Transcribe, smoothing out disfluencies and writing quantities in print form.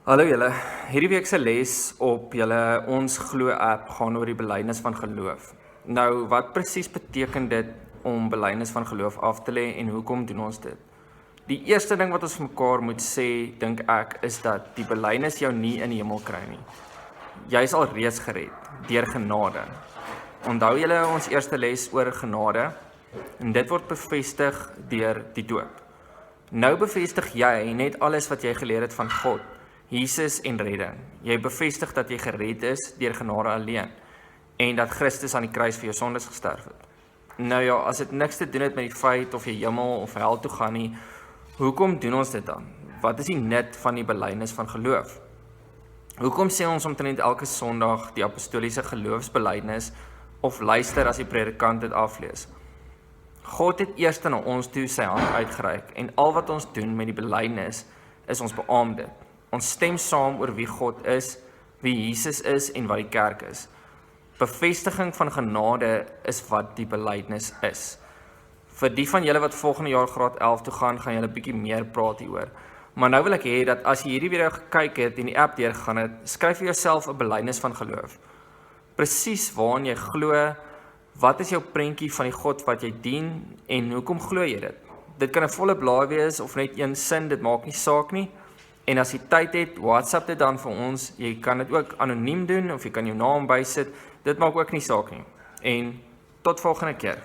Hallo julle, hierdie week se les op julle Ons Glo app gaan oor die belydenis van geloof. Nou, wat presies beteken dit om belydenis van geloof af te lê en hoekom doen ons dit? Die eerste ding wat ons vir mekaar moet sê, dink ek, is dat die belydenis jou nie in die hemel kry nie. Jy is al reeds gered deur genade. Onthou julle ons eerste les oor genade en dit word bevestig deur die doop. Nou bevestig jy net alles wat jy geleer het van God, Jesus en redding. Jy bevestig dat jy gered is deur genade alleen en dat Christus aan die kruis vir jou sondes gesterf het. Nou ja, as dit niks te doen het met die feit of jy hemel of hel toe gaan nie, hoekom doen ons dit dan? Wat is die nut van die belydenis van geloof? Hoekom sê ons omtrent elke Sondag die apostoliese geloofsbelydenis of luister as die predikant dit aflees? God het eers na ons toe sy hand uitgereik en al wat ons doen met die belydenis is ons beaam dit. Ons stem saam oor wie God is, wie Jesus is en wat die kerk is. Bevestiging van genade is wat die belydenis is. Vir die van julle wat volgende jaar graad 11 toe gaan julle bietjie meer praat hieroor. Maar nou wil ek hê dat as jy hierdie video gekyk het en die app deurgegaan het, skryf vir jouself 'n belydenis van geloof. Presies waarin jy glo, wat is jou prentjie van die God wat jy dien en hoekom glo jy dit? Dit kan 'n volle blaai wees of net een sin, dit maak nie saak nie. En as jy tyd het, WhatsApp dit dan vir ons. Jy kan dit ook anoniem doen of jy kan jou naam bysit. Dit maak ook nie saak nie. En tot volgende keer.